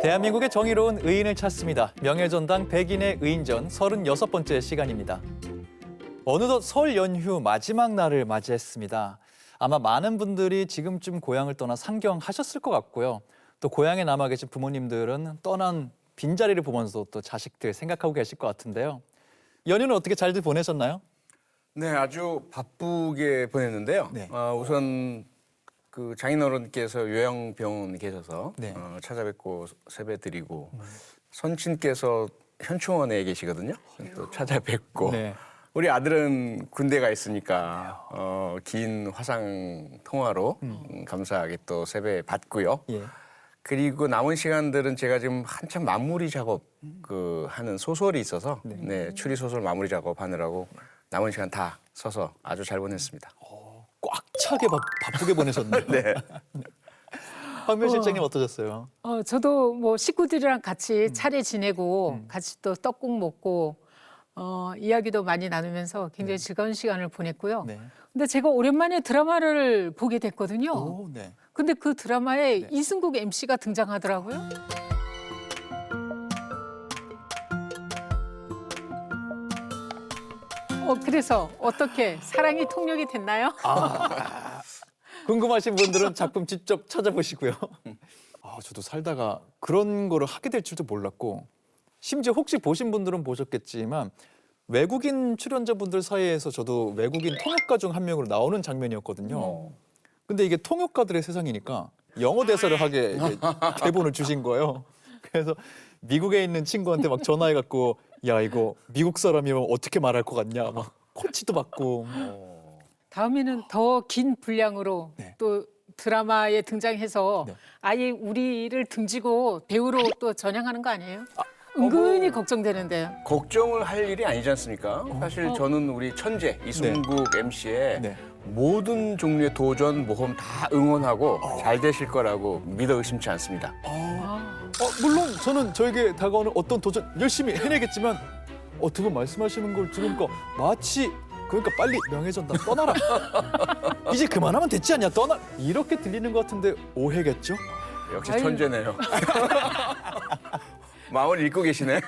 대한민국의 정의로운 의인을 찾습니다. 명예전당 백인의 의인전 36번째 시간입니다. 어느덧 설 연휴 마지막 날을 맞이했습니다. 아마 많은 분들이 지금쯤 고향을 떠나 상경하셨을 것 같고요. 또 고향에 남아 계신 부모님들은 떠난 빈자리를 보면서 또 자식들 생각하고 계실 것 같은데요. 연휴는 어떻게 잘들 보내셨나요? 네, 아주 바쁘게 보냈는데요. 네. 우선 그 장인어른께서 요양병원에 계셔서 네. 찾아뵙고 세배드리고 선친께서 현충원에 계시거든요. 또 찾아뵙고 네. 우리 아들은 군대가 있으니까 긴 화상 통화로 감사하게 또 세배 받고요. 예. 그리고 남은 시간들은 제가 지금 한참 마무리 작업 하는 소설이 있어서 네, 추리 소설 마무리 작업하느라고 남은 시간 다 써서 아주 잘 보냈습니다. 꽉 차게 바쁘게 보내셨네요. 네. 황면 실장님 어떠셨어요? 저도 뭐 식구들이랑 같이 차례 지내고 같이 또 떡국 먹고 이야기도 많이 나누면서 굉장히 즐거운 시간을 보냈고요. 네. 근데 제가 오랜만에 드라마를 보게 됐거든요. 오, 네. 근데 그 드라마에 이승국 MC가 등장하더라고요. 그래서 어떻게 사랑이 통역이 됐나요? 궁금하신 분들은 작품 직접 찾아보시고요. 저도 살다가 그런 거를 하게 될 줄도 몰랐고 심지어 혹시 보신 분들은 보셨겠지만 외국인 출연자분들 사이에서 저도 외국인 통역가 중 한 명으로 나오는 장면이었거든요. 근데 이게 통역가들의 세상이니까 영어 대사를 하게 이제 대본을 주신 거예요. 그래서 미국에 있는 친구한테 막 전화해갖고 야 이거 미국 사람이면 어떻게 말할 것 같냐 막 코치도 받고. 다음에는 더 긴 분량으로 네. 또 드라마에 등장해서 네. 아예 우리를 등지고 배우로 또 전향하는 거 아니에요? 은근히 걱정되는데요. 걱정을 할 일이 아니지 않습니까? 사실 저는 우리 천재 이승국 MC의 네. 모든 종류의 도전, 모험 다 응원하고 잘 되실 거라고 믿어 의심치 않습니다. 물론 저는 저에게 다가오는 어떤 도전 열심히 해내겠지만 두 분 말씀하시는 걸 들으니까 마치 그러니까 빨리 명예전당 떠나라. 이제 그만하면 됐지 않냐 떠나 이렇게 들리는 것 같은데 오해겠죠? 역시 아유. 천재네요. 마음을 읽고 계시네.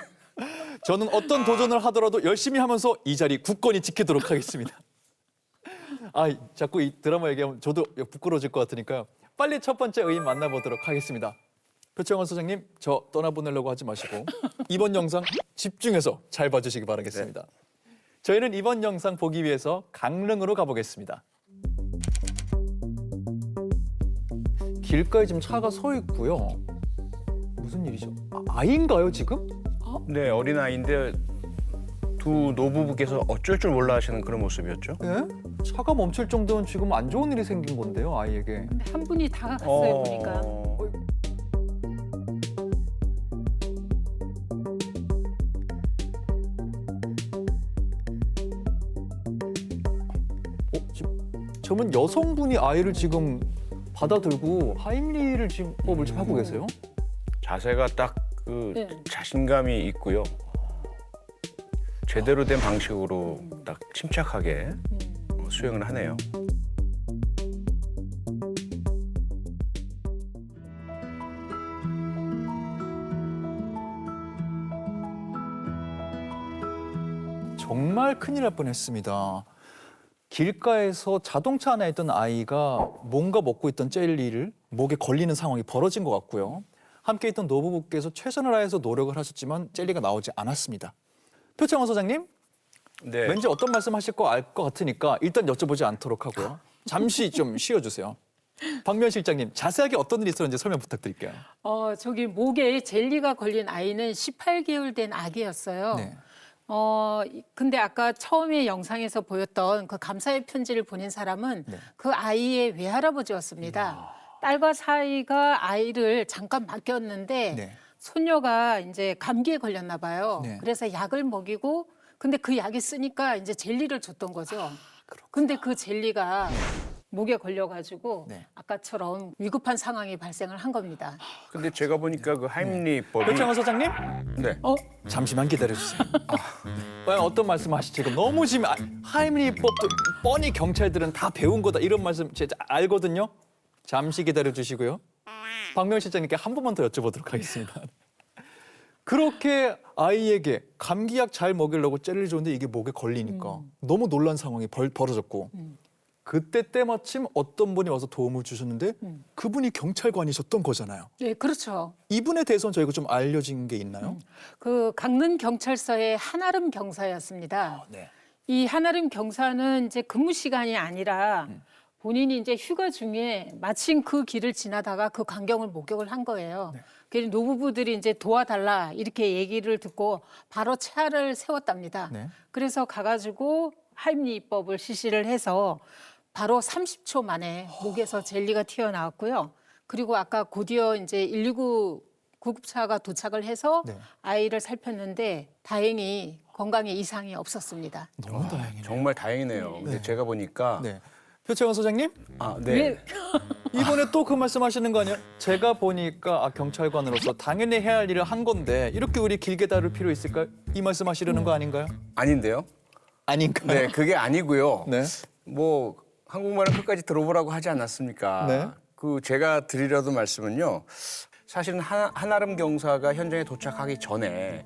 저는 어떤 도전을 하더라도 열심히 하면서 이 자리 굳건히 지키도록 하겠습니다. 자꾸 이 드라마 얘기하면 저도 부끄러워질 것 같으니까요. 빨리 첫 번째 의인 만나보도록 하겠습니다. 표창원 소장님, 저 떠나보내려고 하지 마시고 이번 영상 집중해서 잘 봐주시기 바라겠습니다. 저희는 이번 영상 보기 위해서 강릉으로 가보겠습니다. 길가에 지금 차가 서 있고요. 무슨 일이죠? 아이인가요 지금? 네, 어린아이인데 두 노부부께서 어쩔 줄 몰라 하시는 그런 모습이었죠. 예? 차가 멈출 정도면 지금 안 좋은 일이 생긴 건데요, 아이에게. 근데 한 분이 다가갔어요, 보니까. 저분 여성분이 아이를 지금 받아들고 하임리를 지금 법을 지금 하고 계세요? 자세가 딱 그 네. 자신감이 있고요. 제대로 된 방식으로 딱 침착하게 수행을 하네요. 정말 큰일 날 뻔했습니다. 길가에서 자동차 안에 있던 아이가 뭔가 먹고 있던 젤리를 목에 걸리는 상황이 벌어진 것 같고요. 함께 있던 노부부께서 최선을 다해서 노력을 하셨지만 젤리가 나오지 않았습니다. 표창원 소장님, 네. 왠지 어떤 말씀하실 거 알 것 같으니까 일단 여쭤보지 않도록 하고요. 잠시 좀 쉬어주세요. 박면 실장님, 자세하게 어떤 일이 있었는지 설명 부탁드릴게요. 저기 목에 젤리가 걸린 아이는 18개월 된 아기였어요. 네. 근데 아까 처음에 영상에서 보였던 그 감사의 편지를 보낸 사람은 네. 그 아이의 외할아버지였습니다. 딸과 사이가 아이를 잠깐 맡겼는데 네. 소녀가 이제 감기에 걸렸나 봐요. 네. 그래서 약을 먹이고 근데 그 약이 쓰니까 이제 젤리를 줬던 거죠. 근데 그 젤리가 목에 걸려가지고 네. 아까처럼 위급한 상황이 발생을 한 겁니다. 근데 제가 보니까 그 하임리법이 표창원 소장님, 네. 잠시만 기다려주세요. 과연 어떤 말씀 하시지? 지금 너무 지금 하임리법도 뻔히 경찰들은 다 배운 거다 이런 말씀 제가 알거든요. 잠시 기다려 주시고요. 박명 실장님께 한 번만 더 여쭤보도록 하겠습니다. 그렇게 아이에게 감기약 잘 먹이려고 젤리를 줬는데 이게 목에 걸리니까 너무 놀란 상황이 벌어졌고 그때 때마침 어떤 분이 와서 도움을 주셨는데 그분이 경찰관이셨던 거잖아요. 네, 그렇죠. 이분에 대해서는 저희가 좀 알려진 게 있나요? 그 강릉 경찰서의 한아름 경사였습니다. 네. 이 한아름 경사는 이제 근무 시간이 아니라 본인이 이제 휴가 중에 마침 그 길을 지나다가 그 광경을 목격을 한 거예요. 그래서 노부부들이 이제 도와달라 이렇게 얘기를 듣고 바로 차를 세웠답니다. 네. 그래서 가가지고 하임리법을 실시를 해서 바로 30초 만에 목에서 젤리가 튀어나왔고요. 그리고 아까 곧이어 이제 119 구급차가 도착을 해서 네. 아이를 살폈는데 다행히 건강에 이상이 없었습니다. 너무 다행이네요. 정말 다행이네요. 근데 제가 보니까 네. 표채원 소장님 네. 예. 이번에 또 그 말씀하시는 거 아니에요? 제가 보니까 경찰관으로서 당연히 해야 할 일을 한 건데 이렇게 우리 길게 다룰 필요 있을까요? 이 말씀하시려는 거 아닌가요? 아닌데요? 아닌가요? 네, 그게 아니고요. 네. 뭐 한국말을 끝까지 들어보라고 하지 않았습니까? 네. 그 제가 드리려던 말씀은요. 사실은 한아름 경사가 현장에 도착하기 전에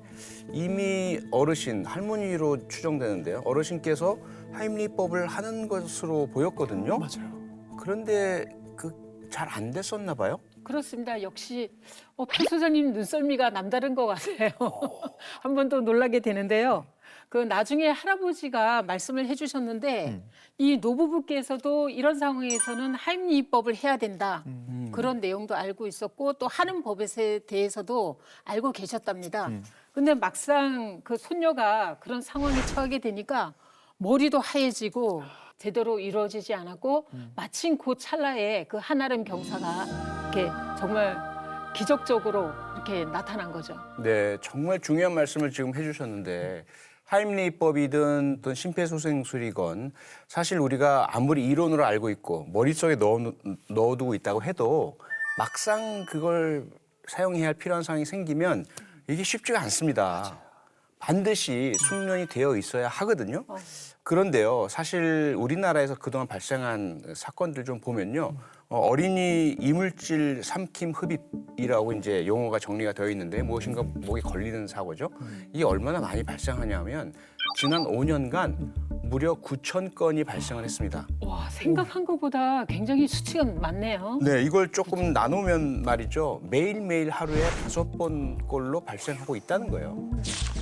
이미 어르신, 할머니로 추정되는데요. 어르신께서 하임리법을 하는 것으로 보였거든요. 맞아요. 그런데 잘 안 됐었나 봐요. 그렇습니다. 역시 표 소장님 눈썰미가 남다른 것 같아요. 한 번 더 놀라게 되는데요. 그 나중에 할아버지가 말씀을 해주셨는데 이 노부부께서도 이런 상황에서는 하임리법을 해야 된다. 그런 내용도 알고 있었고 또 하는 법에 대해서도 알고 계셨답니다. 근데 막상 그 손녀가 그런 상황에 처하게 되니까 머리도 하얘지고 제대로 이루어지지 않았고 마침 그 찰나에 그 한아름 경사가 이렇게 정말 기적적으로 이렇게 나타난 거죠. 네, 정말 중요한 말씀을 지금 해주셨는데 하임리법이든 또 심폐소생술이건 사실 우리가 아무리 이론으로 알고 있고 머릿속에 넣어두고 있다고 해도 막상 그걸 사용해야 할 필요한 상황이 생기면 이게 쉽지가 않습니다. 반드시 숙련이 되어 있어야 하거든요. 그런데요, 사실 우리나라에서 그동안 발생한 사건들 좀 보면요, 어린이 이물질 삼킴 흡입이라고 이제 용어가 정리가 되어 있는데 무엇인가 목에 걸리는 사고죠. 이게 얼마나 많이 발생하냐면 지난 5년간 무려 9,000건이 발생을 했습니다. 와, 생각한 것보다 굉장히 수치가 많네요. 네, 이걸 조금 나누면 말이죠. 매일매일 하루에 5번꼴로 발생하고 있다는 거예요.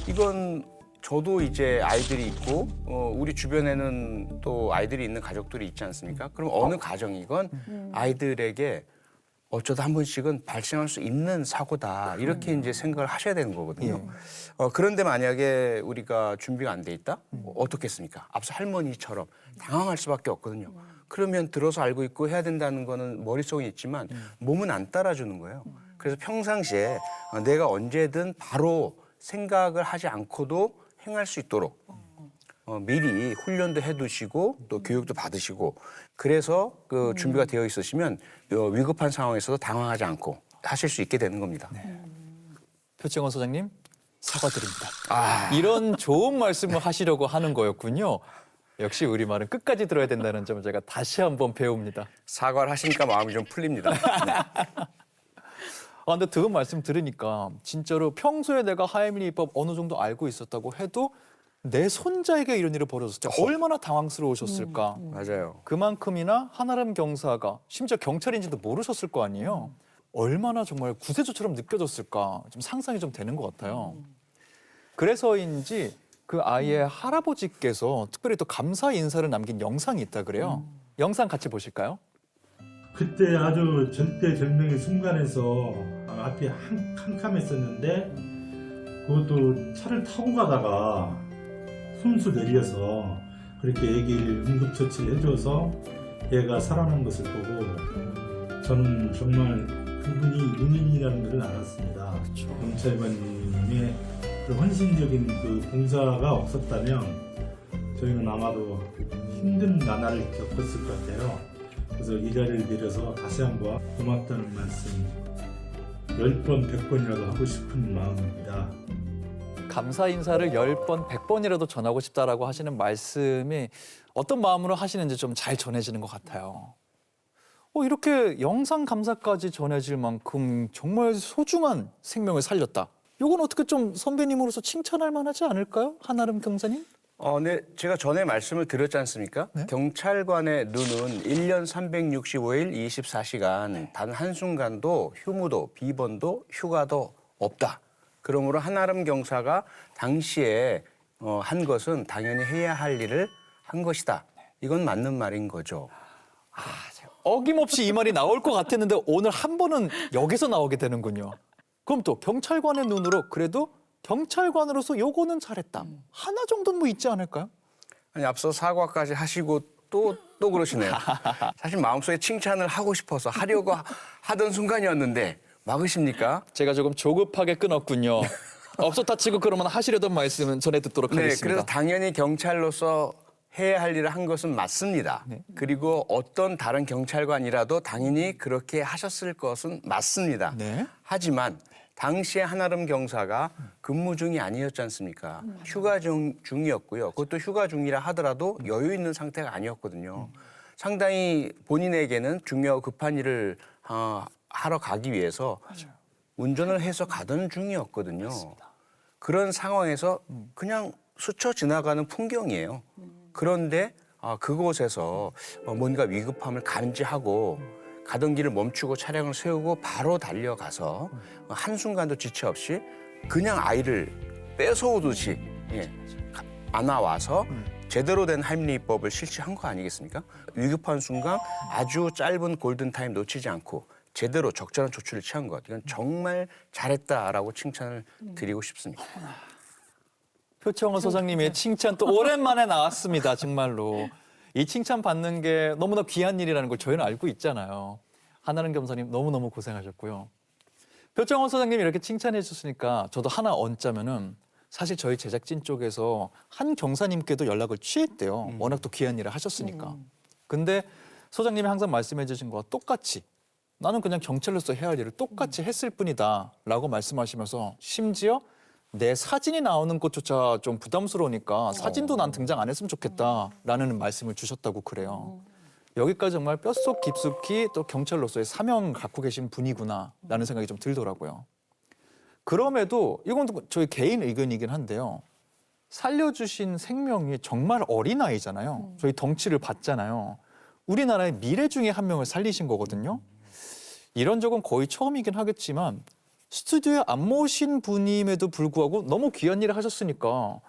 이건 저도 이제 아이들이 있고 우리 주변에는 또 아이들이 있는 가족들이 있지 않습니까? 그럼 어느 가정이건 아이들에게 어쩌다 한 번씩은 발생할 수 있는 사고다. 이렇게 이제 생각을 하셔야 되는 거거든요. 그런데 만약에 우리가 준비가 안 돼 있다? 어떻겠습니까? 앞서 할머니처럼 당황할 수밖에 없거든요. 그러면 들어서 알고 있고 해야 된다는 거는 머릿속에 있지만 몸은 안 따라주는 거예요. 그래서 평상시에 내가 언제든 바로 생각을 하지 않고도 행할 수 있도록 미리 훈련도 해두시고 또 교육도 받으시고 그래서 그 준비가 되어 있으시면 위급한 상황에서도 당황하지 않고 하실 수 있게 되는 겁니다. 표채원 소장님 사과드립니다. 이런 좋은 말씀을 하시려고 하는 거였군요. 역시 우리말은 끝까지 들어야 된다는 점을 제가 다시 한번 배웁니다. 사과를 하시니까 마음이 좀 풀립니다. 근데 그 말씀 들으니까 진짜로 평소에 내가 하임리법 어느 정도 알고 있었다고 해도 내 손자에게 이런 일을 벌어졌을 때 얼마나 당황스러우셨을까. 맞아요. 그만큼이나 한아름 경사가 심지어 경찰인지도 모르셨을 거 아니에요. 얼마나 정말 구세주처럼 느껴졌을까 좀 상상이 좀 되는 것 같아요. 그래서인지 그 아이의 할아버지께서 특별히 또 감사 인사를 남긴 영상이 있다 그래요. 영상 같이 보실까요? 그때 아주 절대절명의 순간에서 앞이 캄캄했었는데 그것도 차를 타고 가다가 손수 내려서 그렇게 애기를 응급처치를 해줘서 얘가 살아난 것을 보고 저는 정말 그분이 누님이라는 걸 알았습니다. 경찰관님의 그 헌신적인 그 봉사가 없었다면 저희는 아마도 힘든 나날을 겪었을 것 같아요. 그래서 이 자리를 빌어서 다시 한번 고맙다는 말씀 10번, 100번이라도 하고 싶은 마음입니다. 감사 인사를 10번, 100번이라도 전하고 싶다라고 하시는 말씀이 어떤 마음으로 하시는지 좀 잘 전해지는 것 같아요. 이렇게 영상 감사까지 전해질 만큼 정말 소중한 생명을 살렸다. 이건 어떻게 좀 선배님으로서 칭찬할 만하지 않을까요? 한아름 경사님? 네, 제가 전에 말씀을 드렸지 않습니까? 경찰관의 눈은 1년 365일 24시간 단 한순간도 휴무도 비번도 휴가도 없다. 그러므로 한아름 경사가 당시에 한 것은 당연히 해야 할 일을 한 것이다. 이건 맞는 말인 거죠. 어김없이 이 말이 나올 것 같았는데 오늘 한 번은 여기서 나오게 되는군요. 그럼 또 경찰관의 눈으로 그래도 경찰관으로서 요거는 잘했다. 하나 정도는 뭐 있지 않을까요? 아니, 앞서 사과까지 하시고 또 그러시네요. 사실 마음속에 칭찬을 하고 싶어서 하려고 하던 순간이었는데 막으십니까? 제가 조금 조급하게 끊었군요. 없었다 치고 그러면 하시려던 말씀은 전해 듣도록 네, 하겠습니다. 그래서 당연히 경찰로서 해야 할 일을 한 것은 맞습니다. 그리고 어떤 다른 경찰관이라도 당연히 그렇게 하셨을 것은 맞습니다. 네. 하지만 당시에 한아름 경사가 근무 중이 아니었지 않습니까? 휴가 중이었고요. 그것도 휴가 중이라 하더라도 여유 있는 상태가 아니었거든요. 상당히 본인에게는 중요하고 급한 일을 하러 가기 위해서 운전을 해서 가던 중이었거든요. 그런 상황에서 그냥 스쳐 지나가는 풍경이에요. 그런데 그곳에서 뭔가 위급함을 감지하고 가던 길을 멈추고 차량을 세우고 바로 달려가서 한순간도 지체 없이 그냥 아이를 뺏어오듯이 안아와서 제대로 된 하임리히법을 실시한 거 아니겠습니까? 위급한 순간 아주 짧은 골든타임 놓치지 않고 제대로 적절한 조치를 취한 것. 이건 정말 잘했다라고 칭찬을 드리고 싶습니다. 표창원 소장님의 칭찬 또 오랜만에 나왔습니다. 정말로. 이 칭찬 받는 게 너무나 귀한 일이라는 걸 저희는 알고 있잖아요. 한아름 경사님 너무너무 고생하셨고요. 표창원 소장님이 이렇게 칭찬해 주셨으니까 저도 하나 얹자면은 사실 저희 제작진 쪽에서 한 경사님께도 연락을 취했대요. 워낙 또 귀한 일을 하셨으니까. 근데 소장님이 항상 말씀해 주신 거와 똑같이 나는 그냥 경찰로서 해야 할 일을 똑같이 했을 뿐이다 라고 말씀하시면서 심지어 내 사진이 나오는 것조차 좀 부담스러우니까 사진도 난 등장 안 했으면 좋겠다라는 말씀을 주셨다고 그래요. 여기까지 정말 뼛속 깊숙이 또 경찰로서의 사명을 갖고 계신 분이구나라는 생각이 좀 들더라고요. 그럼에도 이건 저희 개인 의견이긴 한데요. 살려주신 생명이 정말 어린아이잖아요. 저희 덩치를 봤잖아요. 우리나라의 미래 중에 한 명을 살리신 거거든요. 이런 적은 거의 처음이긴 하겠지만 스튜디오에 안 모신 분임에도 불구하고 너무 귀한 일을 하셨으니까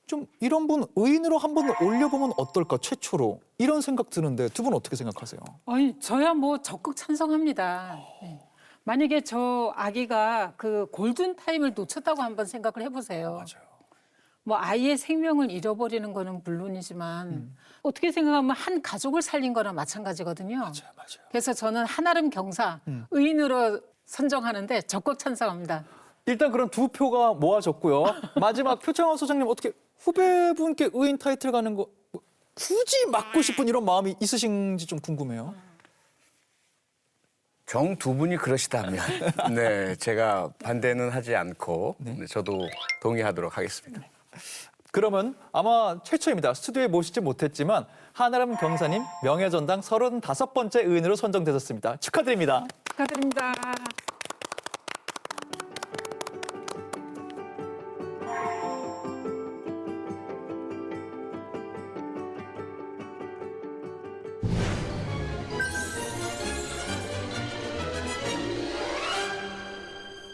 좀 이런 분 의인으로 한번 올려보면 어떨까 최초로 이런 생각 드는데 두 분 어떻게 생각하세요? 아니, 저야 뭐 적극 찬성합니다. 네. 만약에 저 아기가 그 골든 타임을 놓쳤다고 한번 생각을 해보세요. 맞아요. 뭐 아이의 생명을 잃어버리는 거는 물론이지만 어떻게 생각하면 한 가족을 살린 거나 마찬가지거든요. 맞아요. 그래서 저는 한아름 경사 의인으로 선정하는데 적극 찬성합니다. 일단 그럼 두 표가 모아졌고요. 마지막 표창원 소장님 어떻게 후배분께 의인 타이틀 가는 거 굳이 맡고 싶은 이런 마음이 있으신지 좀 궁금해요. 정 두 분이 그러시다면 네, 제가 반대는 하지 않고 네, 저도 동의하도록 하겠습니다. 그러면 아마 최초입니다. 스튜디오에 모시지 못했지만 한아름 경사님 명예전당 35번째 의인으로 선정되셨습니다. 축하드립니다. 축하드립니다.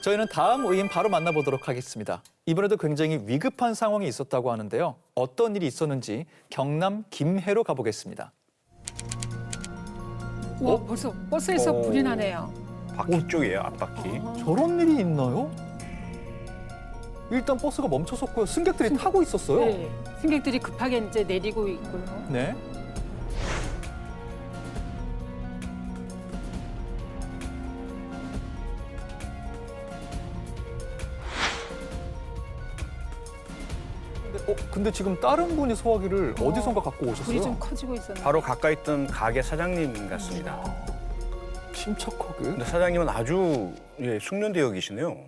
저희는 다음 의인 바로 만나보도록 하겠습니다. 이번에도 굉장히 위급한 상황이 있었다고 하는데요. 어떤 일이 있었는지 경남 김해로 가보겠습니다. 와, 벌써 버스에서 불이 나네요. 바퀴 쪽이에요, 앞바퀴. 저런 일이 있나요? 일단 버스가 멈춰섰고요. 승객들이 타고 있었어요. 네, 승객들이 급하게 이제 내리고 있고요. 네. 근데 지금 다른 분이 소화기를 어디선가 갖고 오셨어요? 불이 좀 커지고 있었는데. 바로 가까이 있던 가게 사장님 같습니다. 침착하게. 근데 사장님은 아주 숙련되어 계시네요.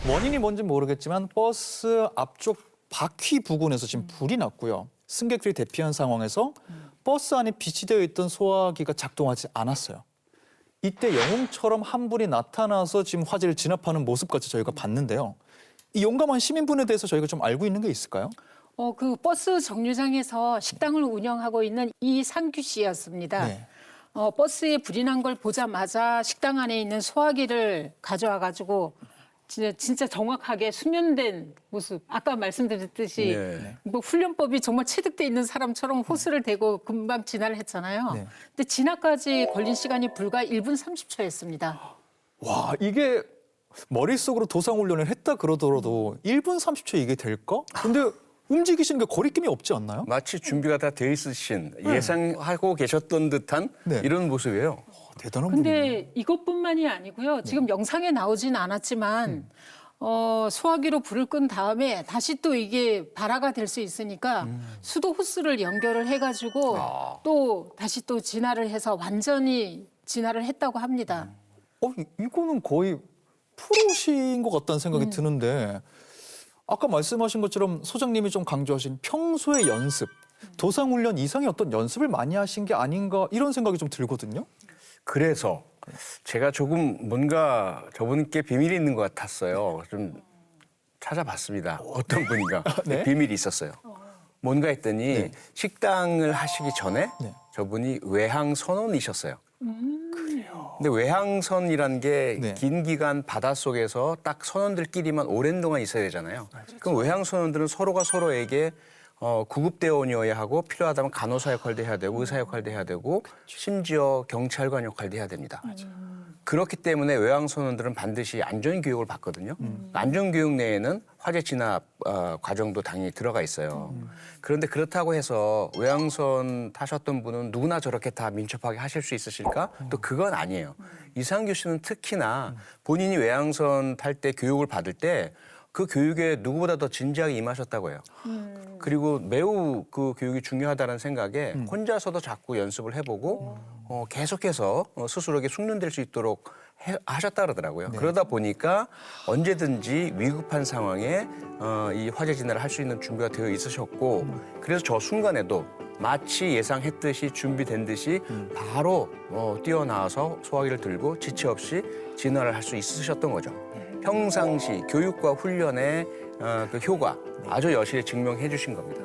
원인이 뭔지 모르겠지만 버스 앞쪽 바퀴 부근에서 지금 불이 났고요. 승객들이 대피한 상황에서 버스 안에 비치되어 있던 소화기가 작동하지 않았어요. 이때 영웅처럼 한 분이 나타나서 지금 화재를 진압하는 모습까지 저희가 봤는데요. 이 용감한 시민분에 대해서 저희가 좀 알고 있는 게 있을까요? 그 버스 정류장에서 식당을 운영하고 있는 이상규 씨였습니다. 네. 버스에 불이 난 걸 보자마자 식당 안에 있는 소화기를 가져와 가지고 진짜 정확하게 수면된 모습. 아까 말씀드렸듯이 네. 뭐 훈련법이 정말 체득돼 있는 사람처럼 호스를 대고 금방 진화를 했잖아요. 네. 근데 진화까지 걸린 시간이 불과 1분 30초였습니다. 와, 이게 머릿속으로 도상훈련을 했다 그러더라도 1분 30초에 이게 될까? 근데 움직이시는 게 거리낌이 없지 않나요? 마치 준비가 다 돼 있으신 예상하고 계셨던 듯한 네. 이런 모습이에요. 대단한 분이네요. 근데 이것뿐만이 아니고요. 지금 영상에 나오진 않았지만 소화기로 불을 끈 다음에 다시 또 이게 발화가 될 수 있으니까 수도 호스를 연결을 해가지고 또 다시 또 진화를 해서 완전히 진화를 했다고 합니다. 이거는 거의 프로신 것 같다는 생각이 드는데 아까 말씀하신 것처럼 소장님이 좀 강조하신 평소의 연습, 도상훈련 이상의 어떤 연습을 많이 하신 게 아닌가 이런 생각이 좀 들거든요. 그래서 제가 조금 뭔가 저분께 비밀이 있는 것 같았어요. 좀 찾아봤습니다. 어떤 분인가 네? 비밀이 있었어요. 뭔가 했더니 식당을 하시기 전에 네. 저분이 외항 선원이셨어요. 근데 외항선이라는 게 네. 긴 기간 바닷속에서 딱 선원들끼리만 오랜 동안 있어야 되잖아요. 그럼 외항 선원들은 서로가 서로에게 구급대원이어야 하고 필요하다면 간호사 역할도 해야 되고 의사 역할도 해야 되고 심지어 경찰관 역할도 해야 됩니다. 그렇기 때문에 외항 선원들은 반드시 안전교육을 받거든요. 안전교육 내에는 화재 진압 과정도 당연히 들어가 있어요. 그런데 그렇다고 해서 외항선 타셨던 분은 누구나 저렇게 다 민첩하게 하실 수 있으실까? 또 그건 아니에요. 이상규 씨는 특히나 본인이 외항선 탈 때 교육을 받을 때 그 교육에 누구보다 더 진지하게 임하셨다고 해요. 그리고 매우 그 교육이 중요하다는 생각에 혼자서도 자꾸 연습을 해보고 계속해서 스스로에게 숙련될 수 있도록 하셨다 그러더라고요. 그러다 보니까 언제든지 위급한 상황에 이 화재 진화를 할 수 있는 준비가 되어 있으셨고 그래서 저 순간에도 마치 예상했듯이 준비된 듯이 바로 뛰어나와서 소화기를 들고 지체 없이 진화를 할 수 있으셨던 거죠. 평상시 교육과 훈련의 그 효과 아주 여실히 증명해 주신 겁니다.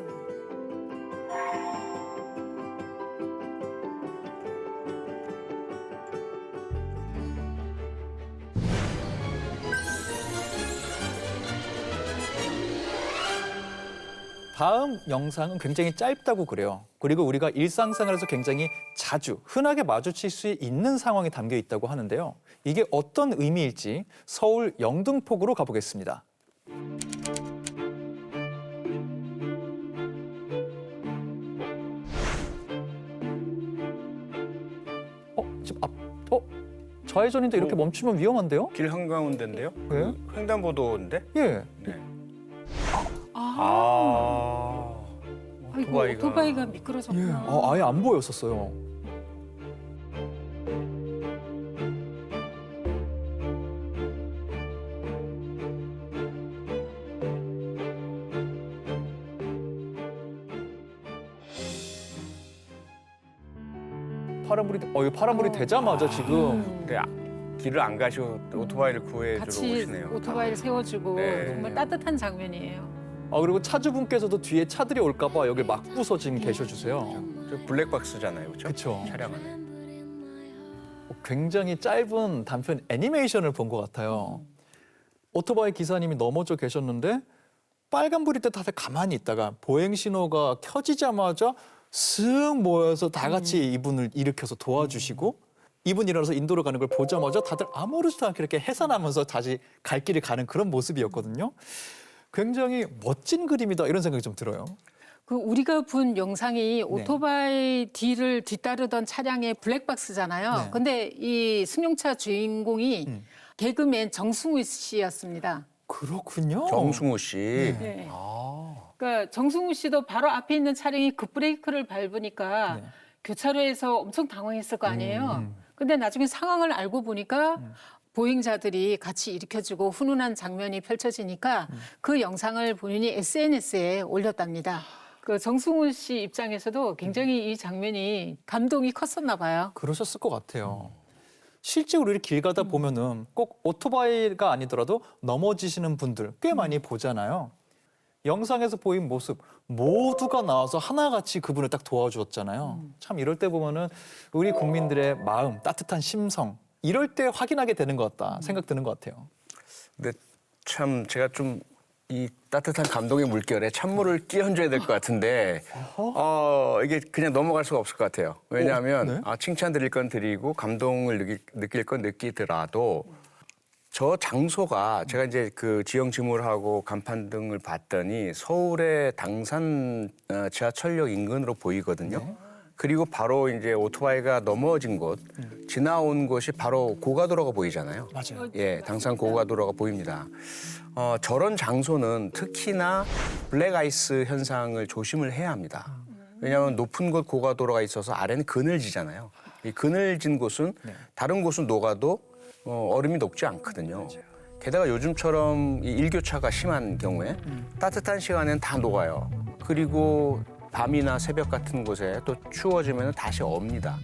다음 영상은 굉장히 짧다고 그래요. 그리고 우리가 일상생활에서 굉장히 자주 흔하게 마주칠 수 있는 상황이 담겨 있다고 하는데요. 이게 어떤 의미일지 서울 영등포구로 가보겠습니다. 지금 좌회전인데 이렇게 멈추면 위험한데요? 길 한가운데인데요? 네? 횡단보도인데? 예. 네. 아이고, 오토바이가 미끄러졌구나. 아예 안 보였었어요. 파란불이 되자마자 지금 근데 길을 안 가시고 오토바이를 구해주러 같이 오시네요. 오토바이를 세워주고 네. 정말 따뜻한 장면이에요. 그리고 차주분께서도 뒤에 차들이 올까봐 여기 막고서 지금 계셔주세요. 저 블랙박스잖아요, 그렇죠? 그쵸. 차량 안에. 굉장히 짧은 단편 애니메이션을 본 것 같아요. 오토바이 기사님이 넘어져 계셨는데 빨간불일 때 다들 가만히 있다가 보행 신호가 켜지자마자 쓱 모여서 다 같이 이분을 일으켜서 도와주시고 이분이 일어나서 인도로 가는 걸 보자마자 다들 아무렇지도 않게 이렇게 해산하면서 다시 갈 길을 가는 그런 모습이었거든요. 굉장히 멋진 그림이다 이런 생각이 좀 들어요. 그 우리가 본 영상이 오토바이 뒤를 뒤따르던 차량의 블랙박스잖아요. 네. 근데 이 승용차 주인공이 개그맨 정승우 씨였습니다. 그렇군요. 정승우 씨. 네. 그러니까 정승우 씨도 바로 앞에 있는 차량이 급브레이크를 밟으니까 교차로에서 엄청 당황했을 거 아니에요. 근데 나중에 상황을 알고 보니까 보행자들이 같이 일으켜주고 훈훈한 장면이 펼쳐지니까 그 영상을 본인이 SNS에 올렸답니다. 그 정승훈 씨 입장에서도 굉장히 이 장면이 감동이 컸었나 봐요. 그러셨을 것 같아요. 실제 우리 길 가다 보면은 꼭 오토바이가 아니더라도 넘어지시는 분들 꽤 많이 보잖아요. 영상에서 보인 모습 모두가 나와서 하나같이 그분을 딱 도와주었잖아요. 참 이럴 때 보면은 우리 국민들의 마음, 따뜻한 심성 이럴 때 확인하게 되는 것 같다 생각 드는 것 같아요. 근데 참 제가 좀 이 따뜻한 감동의 물결에 찬물을 끼얹어야 될 것 같은데 이게 그냥 넘어갈 수가 없을 것 같아요. 왜냐하면 네? 칭찬 드릴 건 드리고 감동을 느낄 건 느끼더라도 저 장소가 제가 이제 그 지형 지물하고 간판 등을 봤더니 서울의 당산 지하철역 인근으로 보이거든요. 그리고 바로 이제 오토바이가 넘어진 곳, 지나온 곳이 바로 고가도로가 보이잖아요. 맞아요. 예, 당산 고가도로가 보입니다. 저런 장소는 특히나 블랙아이스 현상을 조심을 해야 합니다. 왜냐하면 높은 곳 고가도로가 있어서 아래는 그늘지잖아요. 이 그늘진 곳은 다른 곳은 녹아도 얼음이 녹지 않거든요. 게다가 요즘처럼 이 일교차가 심한 경우에 따뜻한 시간엔 다 녹아요. 그리고 밤이나 새벽 같은 곳에 또 추워지면 다시 업니다.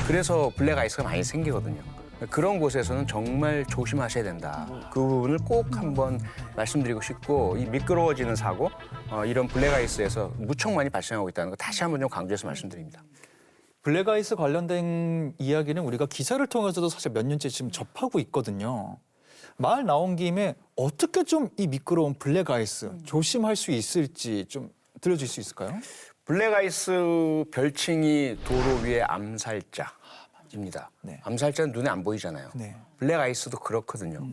그래서 블랙아이스가 많이 생기거든요. 그런 곳에서는 정말 조심하셔야 된다. 그 부분을 꼭 한번 말씀드리고 싶고 이 미끄러워지는 사고 이런 블랙아이스에서 무척 많이 발생하고 있다는 거 다시 한번 좀 강조해서 말씀드립니다. 블랙아이스 관련된 이야기는 우리가 기사를 통해서도 사실 몇 년째 지금 접하고 있거든요. 말 나온 김에 어떻게 좀 이 미끄러운 블랙아이스 조심할 수 있을지 좀 들려줄 수 있을까요? 블랙아이스 별칭이 도로 위의 암살자입니다. 네. 암살자는 눈에 안 보이잖아요. 네. 블랙아이스도 그렇거든요.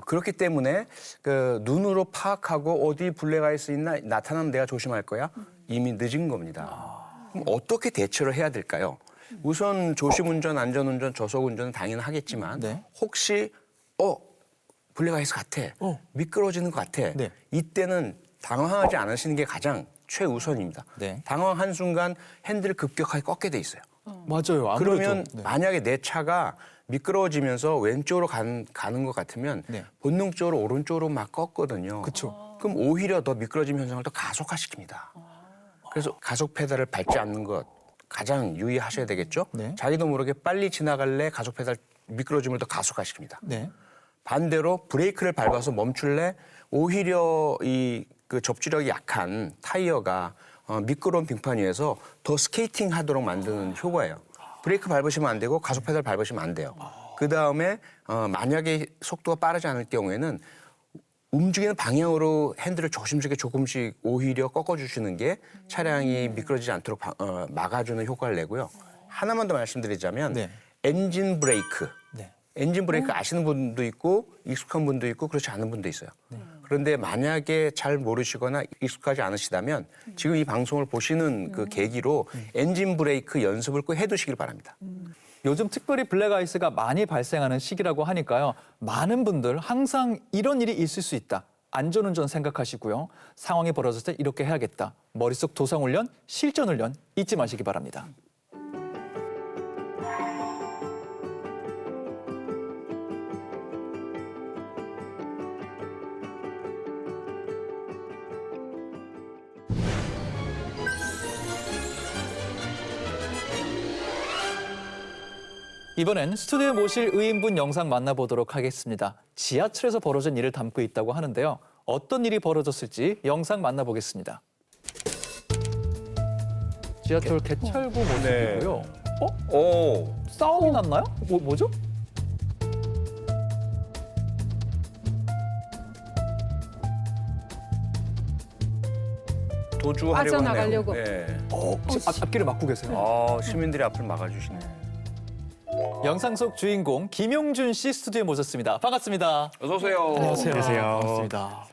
그렇기 때문에 그 눈으로 파악하고 어디 블랙아이스 있나 나타나면 내가 조심할 거야? 이미 늦은 겁니다. 그럼 어떻게 대처를 해야 될까요? 우선 조심운전, 안전운전, 저속운전은 당연히 하겠지만 네. 혹시 블랙아이스 같아, 미끄러지는 것 같아. 네. 이때는 당황하지 않으시는 게 가장 최우선입니다. 네. 당황한 순간 핸들을 급격하게 꺾게 돼 있어요. 맞아요. 아무래도. 그러면 네. 만약에 내 차가 미끄러워지면서 왼쪽으로 가는 것 같으면 네. 본능적으로 오른쪽으로 막 꺾거든요. 그쵸. 그럼 오히려 더 미끄러짐 현상을 더 가속화시킵니다. 그래서 가속 페달을 밟지 않는 것 가장 유의하셔야 되겠죠. 네. 자기도 모르게 빨리 지나갈래 가속 페달 미끄러짐을 더 가속화시킵니다. 네. 반대로 브레이크를 밟아서 멈출래 오히려 그 접지력이 약한 타이어가 미끄러운 빙판 위에서 더 스케이팅 하도록 만드는 효과예요. 브레이크 밟으시면 안 되고 가속 페달 밟으시면 안 돼요. 그 다음에 만약에 속도가 빠르지 않을 경우에는 움직이는 방향으로 핸들을 조심스럽게 조금씩 오히려 꺾어주시는 게 차량이 미끄러지지 않도록 막아주는 효과를 내고요. 하나만 더 말씀드리자면 네. 엔진 브레이크. 네. 엔진 브레이크 아시는 분도 있고 익숙한 분도 있고 그렇지 않은 분도 있어요. 그런데 만약에 잘 모르시거나 익숙하지 않으시다면 지금 이 방송을 보시는 그 계기로 엔진 브레이크 연습을 꼭 해두시길 바랍니다. 요즘 특별히 블랙아이스가 많이 발생하는 시기라고 하니까요. 많은 분들 항상 이런 일이 있을 수 있다. 안전운전 생각하시고요. 상황이 벌어졌을 때 이렇게 해야겠다. 머릿속 도상훈련, 실전훈련 잊지 마시기 바랍니다. 이번엔 스튜디오에 모실 의인분 영상 만나보도록 하겠습니다. 지하철에서 벌어진 일을 담고 있다고 하는데요. 어떤 일이 벌어졌을지 영상 만나보겠습니다. 지하철 개찰구 모습이고요. 오, 싸움이 났나요? 뭐죠? 도주하려고 빠져나가려고. 하네요. 네. 앞길을 막고 계세요. 시민들이 앞을 막아주시네. 영상 속 주인공 김용준 씨 스튜디오에 모셨습니다. 반갑습니다. 어서 오세요. 안녕하세요. 반갑습니다. 야,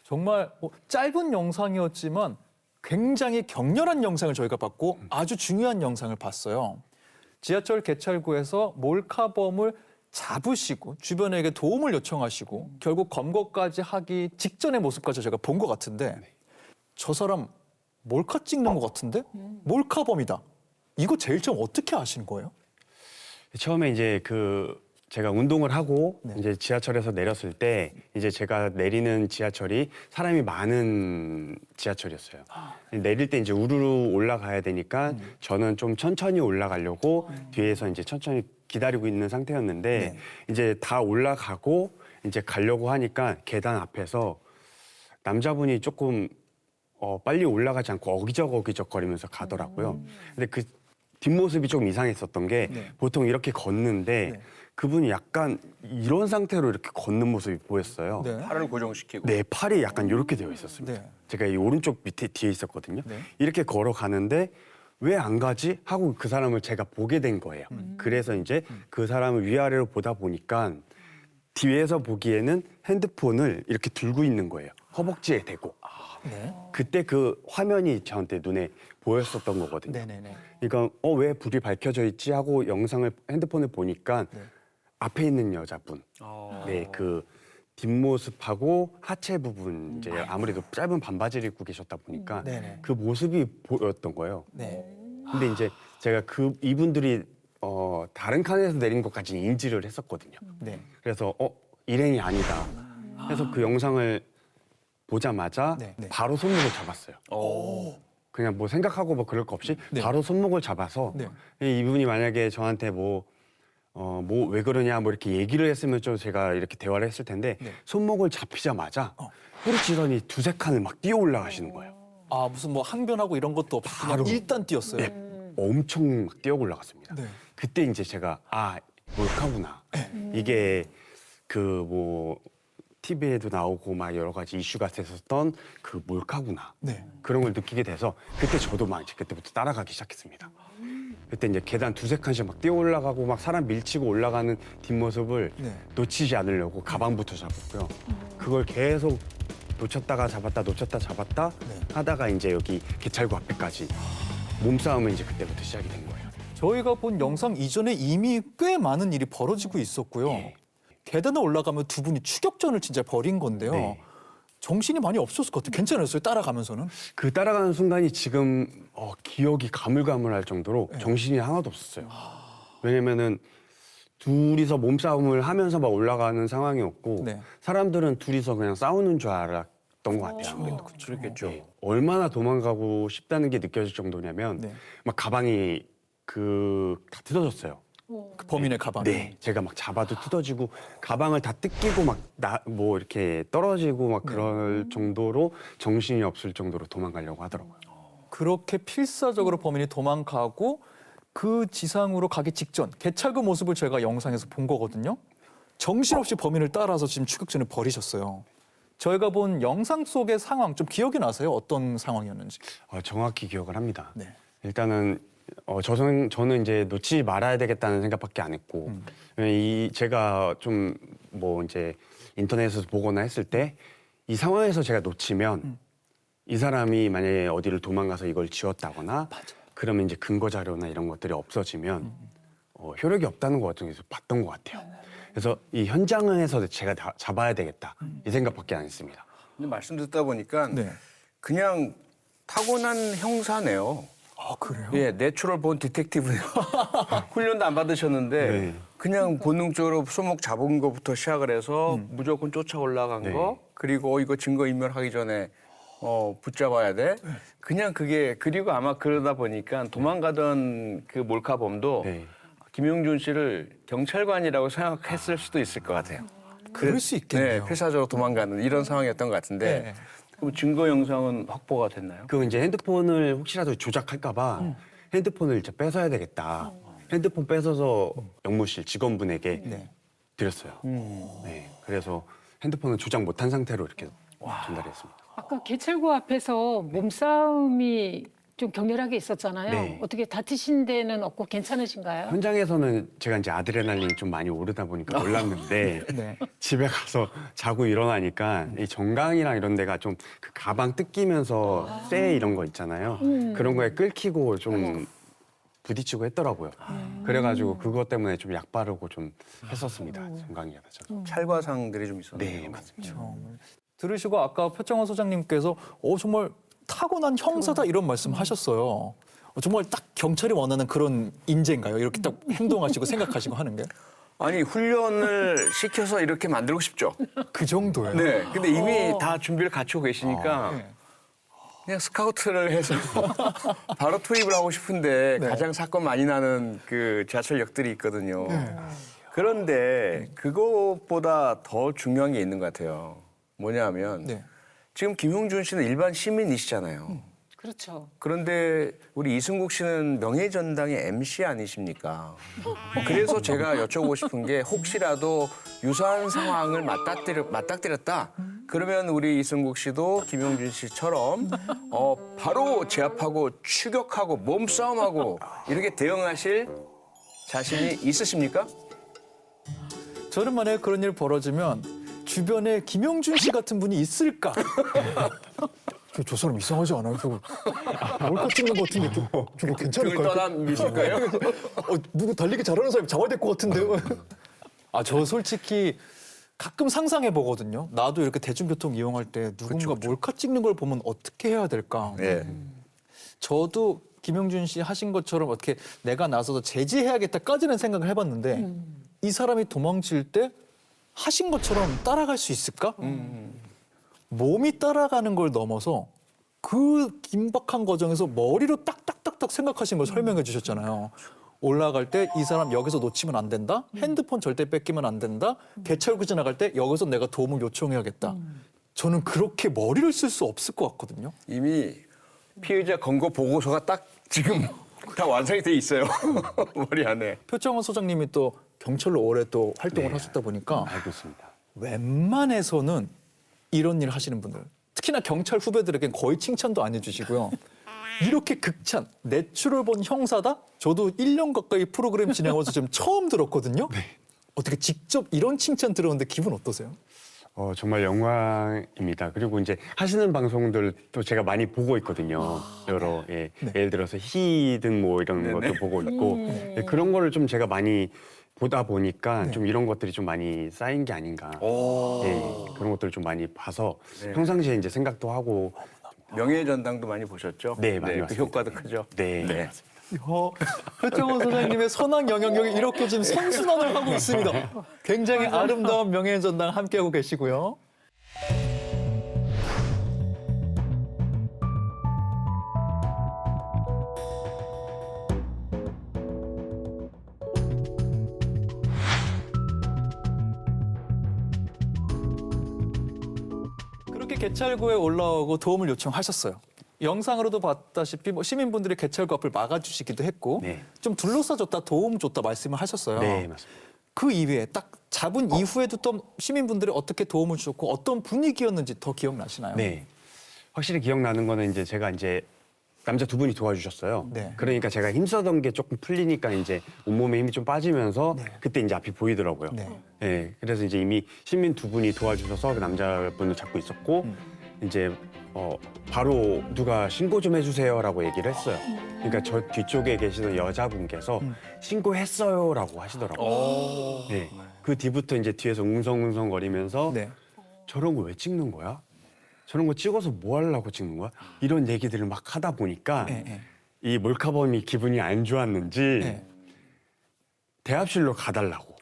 정말 짧은 영상이었지만 굉장히 격렬한 영상을 저희가 봤고 아주 중요한 영상을 봤어요. 지하철 개찰구에서 몰카범을 잡으시고 주변에게 도움을 요청하시고 결국 검거까지 하기 직전의 모습까지 제가 본 것 같은데 저 사람 몰카 찍는 것 같은데 몰카범이다. 이거 제일 처음 어떻게 아신 거예요? 처음에 이제 그 제가 운동을 하고 네. 이제 지하철에서 내렸을 때 이제 제가 내리는 지하철이 사람이 많은 지하철이었어요. 내릴 때 이제 우르르 올라가야 되니까 저는 좀 천천히 올라가려고 뒤에서 이제 천천히 기다리고 있는 상태였는데 네. 이제 다 올라가고 이제 가려고 하니까 계단 앞에서 남자분이 조금 빨리 올라가지 않고 어기적 거리면서 가더라고요. 근데 그 뒷모습이 좀 이상했었던 게 네. 보통 이렇게 걷는데 네. 그분이 약간 이런 상태로 이렇게 걷는 모습이 보였어요. 네. 팔을 고정시키고. 네, 팔이 약간 이렇게 되어 있었습니다. 네. 제가 이 오른쪽 밑에 뒤에 있었거든요. 네. 이렇게 걸어가는데 왜 안 가지? 하고 그 사람을 제가 보게 된 거예요. 그래서 이제 그 사람을 위아래로 보다 보니까 뒤에서 보기에는 핸드폰을 이렇게 들고 있는 거예요. 허벅지에 대고. 네. 그때 그 화면이 저한테 눈에 보였었던 거거든요. 네네네. 그러니까 왜 불이 밝혀져 있지 하고 영상을 핸드폰을 보니까 네. 앞에 있는 여자분, 네, 그 뒷모습하고 하체 부분 이제 아무래도 짧은 반바지를 입고 계셨다 보니까 네네. 그 모습이 보였던 거예요. 네. 근데 이제 제가 이분들이 다른 칸에서 내린 것까지 인지를 했었거든요. 네. 그래서 일행이 아니다. 그래서 그 영상을 보자마자 네. 네. 바로 손목을 잡았어요. 그냥 뭐 생각하고 뭐 그럴 거 없이 네. 바로 손목을 잡아서 네. 이분이 만약에 저한테 왜 그러냐 뭐 이렇게 얘기를 했으면 좀 제가 이렇게 대화를 했을 텐데 네. 손목을 잡히자마자 뿌리치더니 두세 칸을 막 뛰어 올라가시는 거예요. 아 무슨 뭐 항변하고 이런 것도 없이 그냥 바로. 일단 뛰었어요. 네, 엄청 막 뛰어 올라갔습니다. 네. 그때 이제 제가 몰카구나. 이게 TV에도 나오고 막 여러 가지 이슈가 됐었던 그 몰카구나. 네. 그런 걸 느끼게 돼서 그때 저도 막 이제 그때부터 따라가기 시작했습니다. 그때 이제 계단 두세 칸씩 막 뛰어 올라가고 막 사람 밀치고 올라가는 뒷모습을 네. 놓치지 않으려고 가방부터 잡았고요. 그걸 계속 놓쳤다가 잡았다 네. 하다가 이제 여기 개찰구 앞에까지 몸싸움은 이제 그때부터 시작이 된 거예요. 저희가 본 영상 이전에 이미 꽤 많은 일이 벌어지고 있었고요. 네. 계단에 올라가면 두 분이 추격전을 진짜 벌인 건데요. 네. 정신이 많이 없었을 것 같아요. 괜찮았어요? 따라가면서는? 그 따라가는 순간이 지금 기억이 가물가물할 정도로 네. 정신이 하나도 없었어요. 왜냐면은 둘이서 몸싸움을 하면서 막 올라가는 상황이었고 네. 사람들은 둘이서 그냥 싸우는 줄 알았던 것 같아요. 아무래도. 그렇겠죠. 네. 얼마나 도망가고 싶다는 게 느껴질 정도냐면 네. 막 가방이 다 뜯어졌어요. 그 범인의 가방이. 네, 제가 막 잡아도 뜯어지고 가방을 다 뜯기고 막 이렇게 떨어지고 막 그럴 정도로 정신이 없을 정도로 도망가려고 하더라고요. 그렇게 필사적으로 범인이 도망가고 그 지상으로 가기 직전 개찰구 모습을 저희가 영상에서 본 거거든요. 정신없이 범인을 따라서 지금 추격전을 벌이셨어요. 저희가 본 영상 속의 상황 좀 기억이 나세요? 어떤 상황이었는지? 정확히 기억을 합니다. 네. 일단은 저는 이제 놓치지 말아야 되겠다는 생각밖에 안 했고 제가 좀 이제 인터넷에서 보거나 했을 때 이 상황에서 제가 놓치면 이 사람이 만약에 어디를 도망가서 이걸 지웠다거나 그러면 이제 근거 자료나 이런 것들이 없어지면 효력이 없다는 것 같은 게 봤던 것 같아요. 그래서 이 현장에서 제가 잡아야 되겠다 이 생각밖에 안 했습니다. 근데 말씀 듣다 보니까 네. 그냥 타고난 형사네요. 아 그래요? 예, 내추럴 본 디텍티브네요. 훈련도 안 받으셨는데 네. 그냥 본능적으로 손목 잡은 것부터 시작을 해서 무조건 쫓아 올라간 네. 거, 그리고 이거 증거 인멸하기 전에 붙잡아야 돼. 그냥 그리고 아마 그러다 보니까 도망가던 그 몰카범도 네. 김용준 씨를 경찰관이라고 생각했을 수도 있을 것 같아요. 그럴 수 있겠네요. 네, 필사적으로 도망가는 이런 상황이었던 것 같은데 네. 그럼 증거 영상은 확보가 됐나요? 그 이제 핸드폰을 혹시라도 조작할까봐 핸드폰을 이제 뺏어야 되겠다. 핸드폰 뺏어서 영무실 직원분에게 네. 드렸어요. 네, 그래서 핸드폰은 조작 못한 상태로 이렇게 전달했습니다. 아까 개찰구 앞에서 몸싸움이 좀 격렬하게 있었잖아요. 네. 어떻게 다투신 데는 없고 괜찮으신가요? 현장에서는 제가 이제 아드레날린이 좀 많이 오르다 보니까 놀랐는데 네. 집에 가서 자고 일어나니까 이 정강이랑 이런 데가 좀 그 가방 뜯기면서 쇠 이런 거 있잖아요. 그런 거에 끌키고 좀 부딪히고 했더라고요. 그래가지고 그것 때문에 좀 약 바르고 좀 했었습니다. 정강이가 다쳐서. 찰과상들이 좀 있었네요. 네, 맞습니다. 들으시고 아까 표창원 소장님께서 정말 타고난 형사다 이런 말씀하셨어요. 정말 딱 경찰이 원하는 그런 인재인가요? 이렇게 딱 행동하시고 생각하시고 하는 게? 아니 훈련을 시켜서 이렇게 만들고 싶죠. 그 정도예요. 네. 근데 이미 다 준비를 갖추고 계시니까 네. 그냥 스카우트를 해서 바로 투입을 하고 싶은데 네. 가장 사건 많이 나는 그 지하철역들이 있거든요. 그런데 그것보다 더 중요한 게 있는 것 같아요. 뭐냐면 네. 지금 김용준 씨는 일반 시민이시잖아요. 그렇죠. 그런데 우리 이승국 씨는 명예전당의 MC 아니십니까? 그래서 제가 여쭤보고 싶은 게 혹시라도 유사한 상황을 맞닥뜨렸다. 그러면 우리 이승국 씨도 김용준 씨처럼 바로 제압하고 추격하고 몸싸움하고 이렇게 대응하실 자신이 있으십니까? 저는 만약에 그런 일 벌어지면 주변에 김용준 씨 같은 분이 있을까? 저 사람 이상하지 않아요? 저거 몰카 찍는 것 같은데 저거 등을 괜찮을까요? 떠나미실까요? 누구 달리기 잘하는 사람 잡아야 될 것 같은데요? 아, 저 솔직히 가끔 상상해 보거든요. 나도 이렇게 대중교통 이용할 때 누군가 몰카 찍는 걸 보면 어떻게 해야 될까? 네. 저도 김용준 씨 하신 것처럼 어떻게 내가 나서서 제지해야겠다까지는 생각을 해봤는데 이 사람이 도망칠 때 하신 것처럼 따라갈 수 있을까? 몸이 따라가는 걸 넘어서 그 긴박한 과정에서 머리로 딱딱딱딱 생각하신 걸 설명해 주셨잖아요. 올라갈 때 이 사람 여기서 놓치면 안 된다. 핸드폰 절대 뺏기면 안 된다. 개찰구 지나갈 때 여기서 내가 도움을 요청해야겠다. 저는 그렇게 머리를 쓸 수 없을 것 같거든요. 이미 피해자 검거 보고서가 딱 지금 다 완성이 돼 있어요. 머리 안에. 표창원 소장님이 또 경찰로 오래 또 활동을 네. 하셨다 보니까 알고 있습니다. 웬만해서는 이런 일 하시는 분들, 특히나 경찰 후배들에겐 거의 칭찬도 안 해주시고요. 이렇게 극찬, 내추럴 본 형사다? 저도 1년 가까이 프로그램 진행하면서 지금 처음 들었거든요. 어떻게 직접 이런 칭찬 들었는데 기분 어떠세요? 정말 영광입니다. 그리고 이제 하시는 방송들도 제가 많이 보고 있거든요. 여러 네. 예를 들어서 희등 뭐 이런 것도 보고 있고 예, 그런 거를 좀 제가 많이 보다 보니까 네. 좀 이런 것들이 좀 많이 쌓인 게 아닌가. 예, 그런 것들을 좀 많이 봐서 네. 평상시에 이제 생각도 하고 명예전당도 많이 보셨죠? 네, 많이 그 봤습니다. 효과도 크죠. 네. 표창원 소장님의 선악 영향력이 이렇게 지금 선순환을 하고 있습니다. 굉장히 아름다운 명예전당 함께하고 계시고요. 그렇게 개찰구에 올라오고 도움을 요청하셨어요. 영상으로도 봤다시피 뭐 시민분들이 개찰구 앞을 막아주시기도 했고 네. 좀 둘러싸줬다 도움 줬다 말씀을 하셨어요. 네, 맞습니다. 그 이후에 딱 잡은 이후에도 또 시민분들이 어떻게 도움을 주셨고 어떤 분위기였는지 더 기억나시나요? 네. 확실히 기억나는 거는 이제 제가 이제 남자 두 분이 도와주셨어요. 네. 그러니까 제가 힘쓰던 게 조금 풀리니까 이제 온몸에 힘이 좀 빠지면서 그때 이제 앞이 보이더라고요. 네. 네, 그래서 이제 이미 시민 두 분이 도와주셔서 그 남자분을 잡고 있었고 이제 바로 누가 신고 좀 해주세요라고 얘기를 했어요. 그러니까 저 뒤쪽에 계시던 여자분께서 신고했어요라고 하시더라고요. 네, 그 뒤부터 이제 뒤에서 웅성웅성거리면서 네. 저런 거 왜 찍는 거야? 저런 거 찍어서 뭐 하려고 찍는 거야? 이런 얘기들을 막 하다 보니까 네, 네. 이 몰카범이 기분이 안 좋았는지 네. 대합실로 가달라고.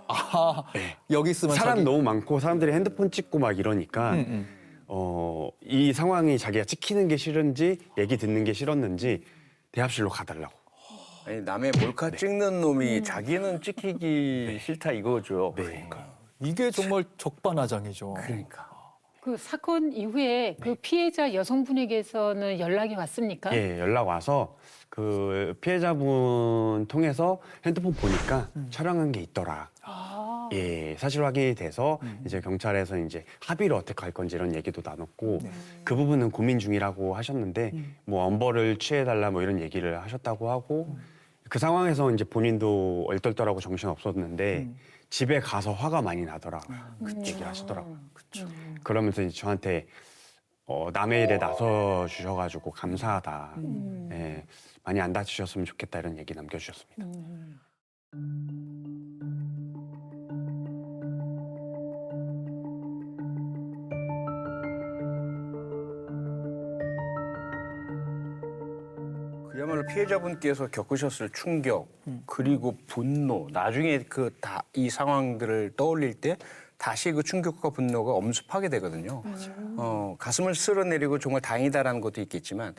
아, 여기 있으면 사람 자기... 너무 많고 사람들이 핸드폰 찍고 막 이러니까 이 상황이 자기가 찍히는 게 싫은지 얘기 듣는 게 싫었는지 대합실로 가달라고. 아니, 남의 몰카 찍는 놈이 자기는 찍히기 싫다 이거죠. 네. 이게 정말 적반하장이죠. 그러니까. 그 사건 이후에 그 피해자 여성분에게서는 연락이 왔습니까? 예, 연락 와서 그 피해자분 통해서 핸드폰 보니까 촬영한 게 있더라. 아, 예, 사실 확인이 돼서 이제 경찰에서 이제 합의를 어떻게 할 건지 이런 얘기도 나눴고 그 부분은 고민 중이라고 하셨는데 뭐 엄벌을 취해달라 뭐 이런 얘기를 하셨다고 하고 그 상황에서 이제 본인도 얼떨떨하고 정신 없었는데 집에 가서 화가 많이 나더라. 얘기를 하시더라고요. 그러면서 이제 저한테 남의 일에 나서 주셔가지고 감사하다. 예, 많이 안 다치셨으면 좋겠다 이런 얘기 남겨주셨습니다. 그야말로 피해자분께서 겪으셨을 충격 그리고 분노 나중에 그 다 이 상황들을 떠올릴 때 다시 그 충격과 분노가 엄습하게 되거든요. 가슴을 쓸어내리고 정말 다행이다라는 것도 있겠지만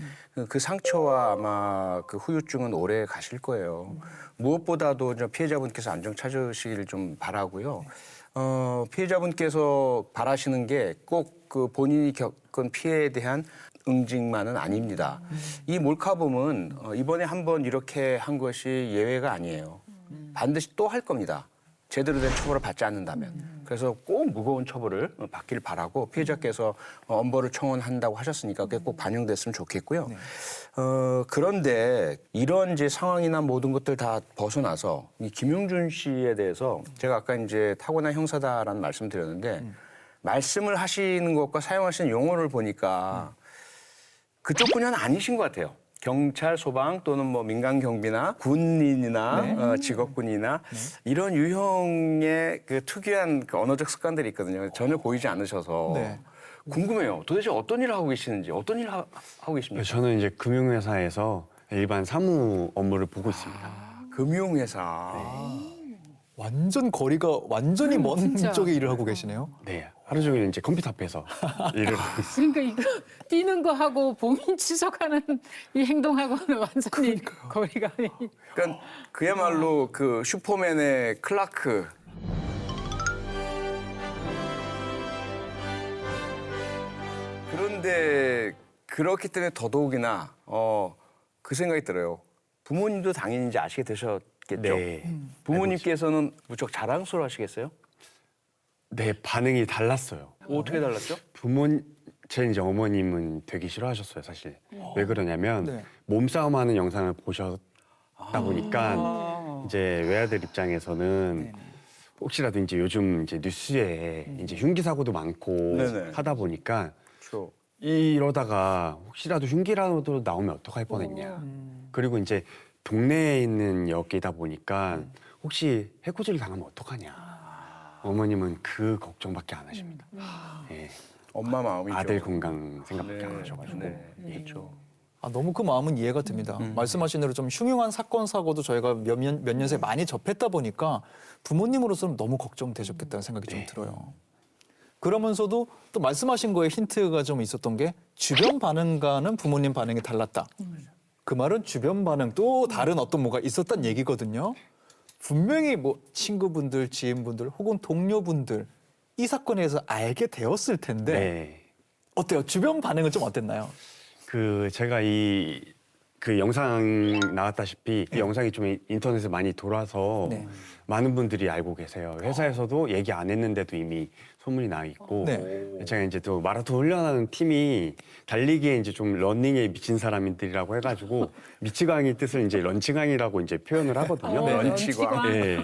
그 상처와 아마 그 후유증은 오래 가실 거예요. 무엇보다도 저 피해자분께서 안정 찾으시길 좀 바라고요. 피해자분께서 바라시는 게 꼭 그 본인이 겪은 피해에 대한 응징만은 아닙니다. 이 몰카범은 이번에 한번 이렇게 한 것이 예외가 아니에요. 반드시 또 할 겁니다. 제대로 된 처벌을 받지 않는다면. 그래서 꼭 무거운 처벌을 받길 바라고 피해자께서 엄벌을 청원한다고 하셨으니까 그게 꼭 반영됐으면 좋겠고요. 그런데 이런 이제 상황이나 모든 것들 다 벗어나서 이 김용준 씨에 대해서 제가 아까 이제 타고난 형사다라는 말씀드렸는데 말씀을 하시는 것과 사용하시는 용어를 보니까 그쪽 분야는 아니신 것 같아요. 경찰, 소방 또는 뭐 민간 경비나 군인이나 직업군이나 이런 유형의 그 특유한 그 언어적 습관들이 있거든요. 전혀 보이지 않으셔서 네. 궁금해요. 도대체 어떤 일을 하고 계시는지, 어떤 일을 하고 계십니까? 저는 이제 금융회사에서 일반 사무 업무를 보고 있습니다. 금융회사. 완전 거리가 완전히 먼 진짜. 쪽에 일을 하고 계시네요. 네, 하루 종일 이제 컴퓨터 앞에서 일을 하고 있습니다. 그러니까 이거 뛰는 거 하고 봉인 치석하는 이 행동하고는 완전히 거리가 그러니까 그야말로 그 슈퍼맨의 클라크. 그런데 그렇기 때문에 더더욱이나 그 생각이 들어요. 부모님도 당연히 이제 아시게 되셨겠죠. 네. 부모님께서는 무척 자랑스러워 하시겠어요? 네, 반응이 달랐어요. 어떻게 달랐죠? 제 이제 어머님은 되게 싫어하셨어요, 사실. 왜 그러냐면 네. 몸싸움하는 영상을 보셨다 보니까 이제 외아들 입장에서는 혹시라도 이제 요즘 이제 뉴스에 이제 흉기 사고도 많고 네네. 하다 보니까 그렇죠. 이러다가 혹시라도 흉기라도 나오면 어떡할 뻔했냐. 그리고 이제 동네에 있는 역이다 보니까 혹시 해코지를 당하면 어떡하냐. 어머님은 그 걱정밖에 안 하십니다. 예. 엄마 마음이죠. 아들 건강 생각밖에 안 하셔가지고. 네, 예. 그렇죠. 너무 그 마음은 이해가 됩니다. 말씀하신 대로 좀 흉흉한 사건 사고도 저희가 몇 년 새에 많이 접했다 보니까 부모님으로서는 너무 걱정되셨겠다는 생각이 좀 들어요. 그러면서도 또 말씀하신 거에 힌트가 좀 있었던 게 주변 반응과는 부모님 반응이 달랐다. 그 말은 주변 반응 또 다른 어떤 뭐가 있었단 얘기거든요. 분명히 뭐 친구분들, 지인분들 혹은 동료분들 이 사건에 대해서 알게 되었을 텐데 네. 어때요? 주변 반응은 좀 어땠나요? 제가 그 영상 나왔다시피 이 영상이 좀 인터넷에 많이 돌아서 네. 많은 분들이 알고 계세요. 회사에서도 얘기 안 했는데도 이미 소문이 나 있고 네. 제가 이제 또 마라톤 훈련하는 팀이 달리기에 이제 좀 러닝에 미친 사람들이라고 해가지고 미치광이 뜻을 이제 런치광이라고 이제 표현을 하거든요. 네. 런치광. 네.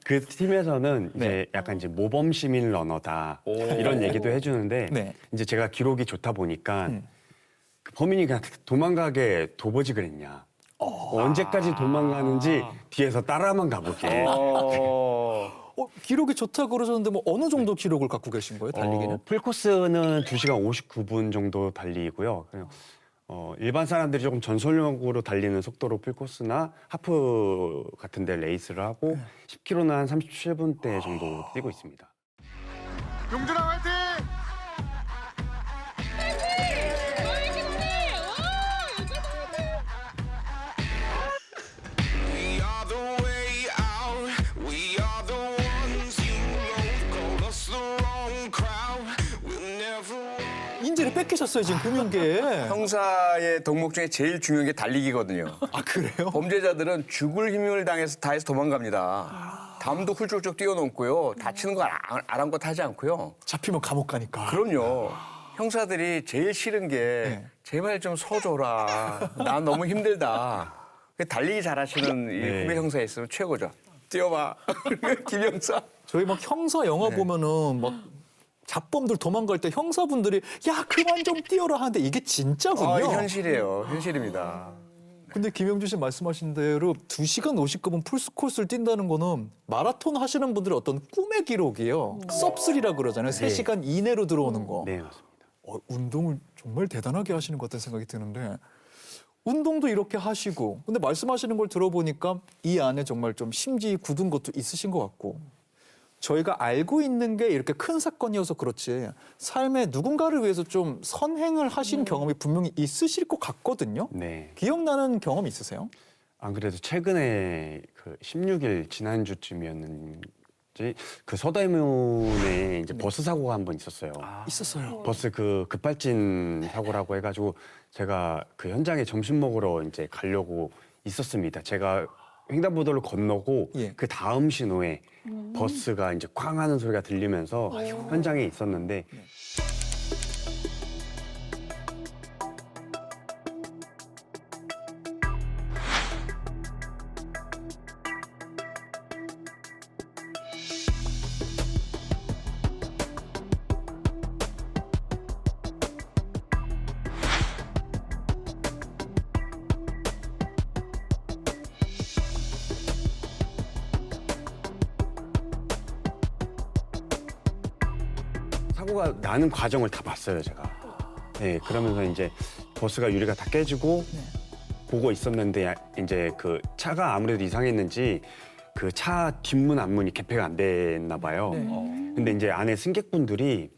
그 팀에서는 이제 약간 이제 모범 시민 러너다 이런 얘기도 해주는데 네. 이제 제가 기록이 좋다 보니까 그 범인이 그냥 도망가게 도보직을 했냐. 언제까지 도망가는지 뒤에서 따라만 가볼게. 기록이 좋다 그러셨는데 뭐 어느 정도 기록을 갖고 계신 거예요? 달리기는? 풀코스는 2시간 59분 정도 달리고요. 일반 사람들이 조금 전속력으로 달리는 속도로 풀코스나 하프 같은 데 레이스를 하고 10km는 한 37분대 정도 뛰고 있습니다. 용준아 화이팅! We are the way out. We are the ones you know. Call us the wrong crowd. We'll never. 인재를 뺏기셨어요 지금 금융계에. 형사의 덕목 중에 제일 중요한 게 달리기거든요. 아 그래요? 범죄자들은 죽을 힘을 다해서 도망갑니다. 담도 훌쩍훌쩍 뛰어넘고요. 다치는 거 아랑곳하지 않고요. 잡히면 감옥 가니까. 그럼요. 형사들이 제일 싫은 게 제발 좀 서줘라. 난 너무 힘들다. 달리기 잘하시는 이 네. 후배 형사 있으면 최고죠. 뛰어봐. 김 형사. 저희 막 형사 영화 보면은 막 잡범들 도망갈 때 형사분들이 야 그만 좀 뛰어라 하는데 이게 진짜군요. 이게 현실이에요. 현실입니다. 근데 김영준 씨 말씀하신 대로 2시간 50분 풀코스를 뛴다는 거는 마라톤 하시는 분들의 어떤 꿈의 기록이에요. 섭3라 그러잖아요. 3시간 이내로 들어오는 거. 네, 맞습니다. 운동을 정말 대단하게 하시는 것 같다는 생각이 드는데 운동도 이렇게 하시고 근데 말씀하시는 걸 들어보니까 이 안에 정말 좀 심지 굳은 것도 있으신 것 같고 저희가 알고 있는 게 이렇게 큰 사건이어서 그렇지 삶에 누군가를 위해서 좀 선행을 하신 경험이 분명히 있으실 것 같거든요. 네. 기억나는 경험 있으세요? 안 그래도 최근에 그 16일 지난주쯤이었는지 그 서대문에 이제 버스 사고가 한 번 있었어요. 있었어요. 버스 그 급발진 사고라고 해가지고 제가 그 현장에 점심 먹으러 이제 가려고 있었습니다. 제가 횡단보도를 건너고 예. 그 다음 신호에 버스가 이제 쾅 하는 소리가 들리면서 현장에 있었는데 사고가 나는 과정을 다 봤어요, 제가. 네, 그러면서 이제 버스가 유리가 다 깨지고 보고 있었는데 이제 그 차가 아무래도 이상했는지 그 차 뒷문 앞문이 개폐가 안 됐나 봐요. 근데 이제 안에 승객분들이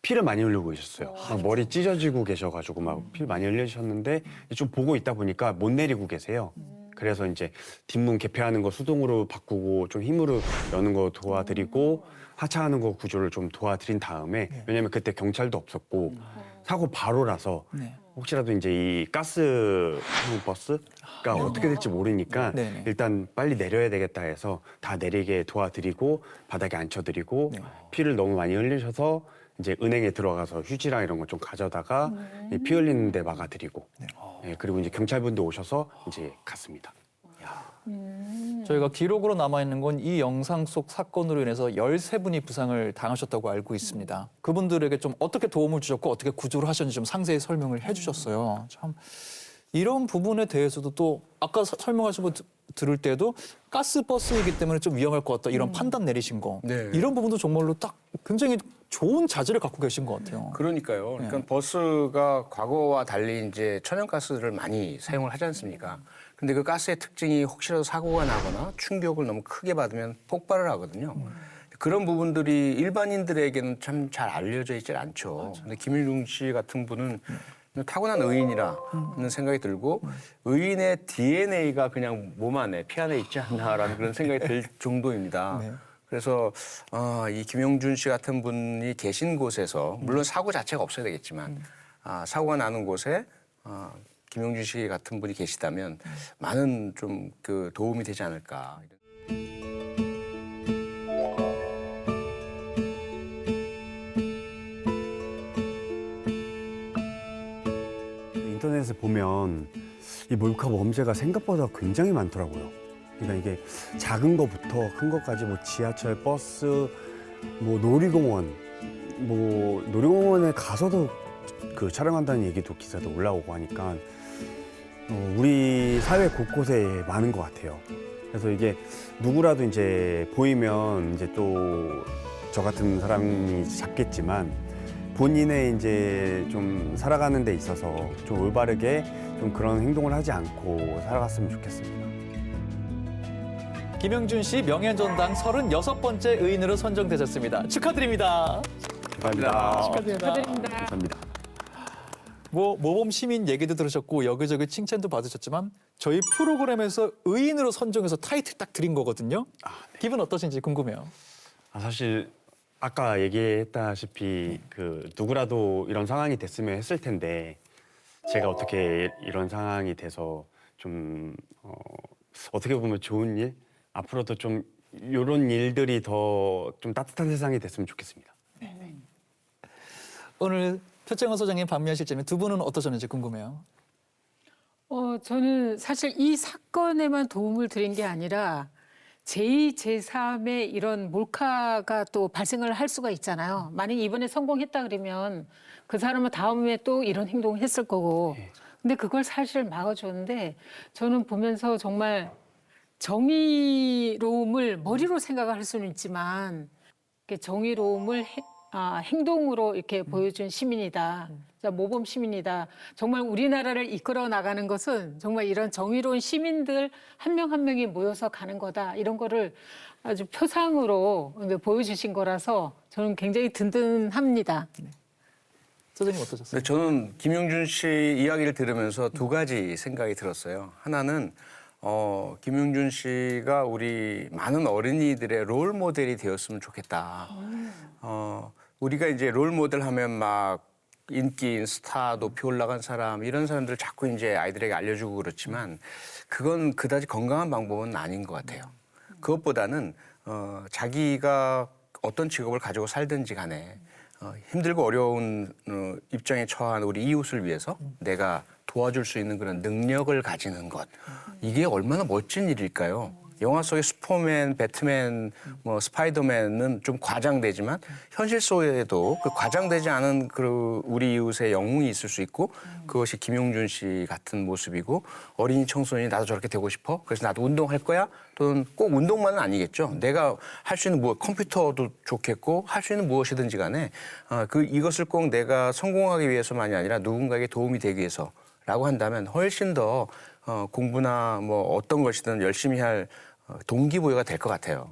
피를 많이 흘리고 계셨어요. 막 머리 찢어지고 계셔가지고 막 피를 많이 흘리셨는데 좀 보고 있다 보니까 못 내리고 계세요. 그래서 이제 뒷문 개폐하는 거 수동으로 바꾸고 좀 힘으로 여는 거 도와드리고 하차하는 거 구조를 좀 도와드린 다음에 왜냐면 그때 경찰도 없었고 사고 바로라서 혹시라도 이제 이 가스 버스가 어떻게 될지 모르니까 네네. 일단 빨리 내려야 되겠다 해서 다 내리게 도와드리고 바닥에 앉혀드리고 피를 너무 많이 흘리셔서 이제 은행에 들어가서 휴지랑 이런 거 좀 가져다가 피 흘리는 데 막아드리고 예, 그리고 이제 경찰분도 오셔서 이제 갔습니다. 저희가 기록으로 남아있는 건 이 영상 속 사건으로 인해서 13분이 부상을 당하셨다고 알고 있습니다. 그분들에게 좀 어떻게 도움을 주셨고 어떻게 구조를 하셨는지 좀 상세히 설명을 해주셨어요. 참 이런 부분에 대해서도 또 아까 설명하신 거 들을 때도 가스버스이기 때문에 좀 위험할 것 같다 이런 판단 내리신 거 네. 이런 부분도 정말로 딱 굉장히 좋은 자질을 갖고 계신 것 같아요. 그러니까요. 그러니까 버스가 과거와 달리 이제 천연가스를 많이 사용을 하지 않습니까? 근데 그 가스의 특징이 혹시라도 사고가 나거나 충격을 너무 크게 받으면 폭발을 하거든요. 그런 부분들이 일반인들에게는 참 잘 알려져 있지 않죠. 근데 김일중 씨 같은 분은 타고난 의인이라는 생각이 들고 의인의 DNA가 그냥 몸 안에 피 안에 있지 않나라는 그런 생각이 들 정도입니다. 그래서 이 김영준 씨 같은 분이 계신 곳에서 물론 사고 자체가 없어야 되겠지만 사고가 나는 곳에 김영준 씨 같은 분이 계시다면 많은 좀 그 도움이 되지 않을까. 인터넷에 보면 이 몰카 범죄가 생각보다 굉장히 많더라고요. 그러니까 이게 작은 거부터 큰 것까지 뭐 지하철, 버스, 뭐 놀이공원, 뭐 놀이공원에 가서도 그 촬영한다는 얘기도 기사도 올라오고 하니까 우리 사회 곳곳에 많은 것 같아요. 그래서 이게 누구라도 이제 보이면 이제 또 저 같은 사람이 잡겠지만 본인의 이제 좀 살아가는 데 있어서 좀 올바르게 좀 그런 행동을 하지 않고 살아갔으면 좋겠습니다. 김영준 씨 명예전당 36번째 의인으로 선정되셨습니다. 축하드립니다. 감사합니다. 축하드립니다. 감사합니다. 뭐 모범 시민 얘기도 들으셨고 여기저기 칭찬도 받으셨지만 저희 프로그램에서 의인으로 선정해서 타이틀 딱 드린 거거든요. 기분 어떠신지 궁금해요. 사실 아까 얘기했다시피 그 누구라도 이런 상황이 됐으면 했을 텐데 제가 어떻게 이런 상황이 돼서 좀 어떻게 보면 좋은 일 앞으로도 좀 이런 일들이 더 좀 따뜻한 세상이 됐으면 좋겠습니다. 오늘 표창원 소장님 반면 실장님 두 분은 어떠셨는지 궁금해요. 저는 사실 이 사건에만 도움을 드린 게 아니라 제2, 제3의 이런 몰카가 또 발생을 할 수가 있잖아요. 만약 이번에 성공했다 그러면 그 사람은 다음에 또 이런 행동을 했을 거고. 근데 그걸 사실 막아줬는데 저는 보면서 정말 정의로움을 머리로 생각할 수는 있지만 정의로움을 행동으로 이렇게 보여준 시민이다. 자, 모범 시민이다. 정말 우리나라를 이끌어 나가는 것은 정말 이런 정의로운 시민들 한 명 한 명이 모여서 가는 거다. 이런 거를 아주 표상으로 보여주신 거라서 저는 굉장히 든든합니다. 소장님 어떠셨어요? 네, 저는 김용준 씨 이야기를 들으면서 두 가지 생각이 들었어요. 하나는 김용준 씨가 우리 많은 어린이들의 롤 모델이 되었으면 좋겠다. 우리가 이제 롤 모델 하면 막 인기인 스타, 높이 올라간 사람 이런 사람들을 자꾸 이제 아이들에게 알려주고 그렇지만 그건 그다지 건강한 방법은 아닌 것 같아요. 그것보다는 자기가 어떤 직업을 가지고 살든지 간에 힘들고 어려운 입장에 처한 우리 이웃을 위해서 내가 도와줄 수 있는 그런 능력을 가지는 것. 이게 얼마나 멋진 일일까요? 영화 속의 슈퍼맨, 배트맨, 뭐 스파이더맨은 좀 과장되지만 현실 속에도 그 과장되지 않은 그 우리 이웃의 영웅이 있을 수 있고 그것이 김용준 씨 같은 모습이고 어린이 청소년이 나도 저렇게 되고 싶어. 그래서 나도 운동할 거야. 또는 꼭 운동만은 아니겠죠. 내가 할 수 있는 뭐 컴퓨터도 좋겠고 할 수 있는 무엇이든지 간에 이것을 꼭 내가 성공하기 위해서만이 아니라 누군가에게 도움이 되기 위해서라고 한다면 훨씬 더 공부나 뭐 어떤 것이든 열심히 할 동기부여가 될 것 같아요.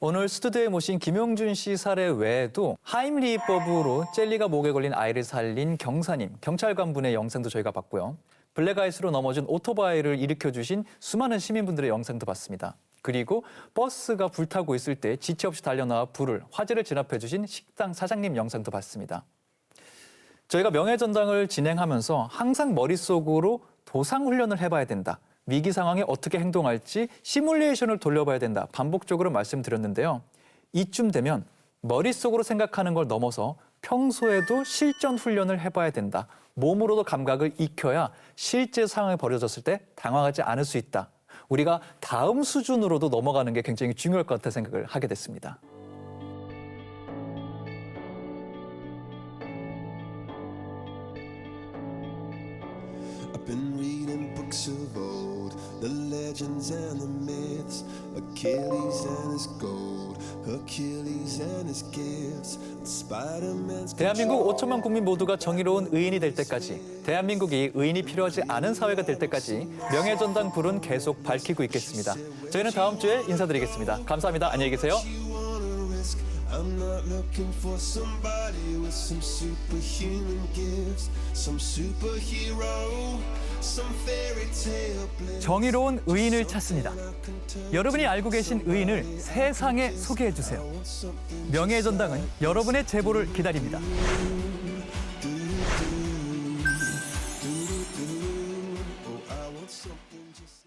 오늘 스튜디오에 모신 김용준 씨 사례 외에도 하임리히법으로 젤리가 목에 걸린 아이를 살린 경사님, 경찰관분의 영상도 저희가 봤고요. 블랙아이스로 넘어진 오토바이를 일으켜주신 수많은 시민분들의 영상도 봤습니다. 그리고 버스가 불타고 있을 때 지체 없이 달려나와 화재를 진압해주신 식당 사장님 영상도 봤습니다. 저희가 명예전당을 진행하면서 항상 머릿속으로 도상훈련을 해봐야 된다. 위기 상황에 어떻게 행동할지 시뮬레이션을 돌려봐야 된다. 반복적으로 말씀드렸는데요. 이쯤 되면 머릿속으로 생각하는 걸 넘어서 평소에도 실전 훈련을 해봐야 된다. 몸으로도 감각을 익혀야 실제 상황이 벌어졌을 때 당황하지 않을 수 있다. 우리가 다음 수준으로도 넘어가는 게 굉장히 중요할 것 같다 생각을 하게 됐습니다. I've been reading books of old, the legends and the myths, Achilles and his gold, Hercules and his gifts, and Spider-Man's 대한민국 5천만 국민 모두가 정의로운 의인이 될 때까지, 대한민국이 의인이 필요하지 않은 사회가 될 때까지 명예전당 불은 계속 밝히고 있겠습니다. 저희는 다음 주에 인사드리겠습니다. 감사합니다. 안녕히 계세요. I'm not looking for somebody with some superhuman gifts, some superhero, some fairy tale bliss. 정의로운 의인을 찾습니다. 여러분이 알고 계신 의인을 세상에 소개해 주세요. 명예의 전당은 여러분의 제보를 기다립니다. Oh, I want something just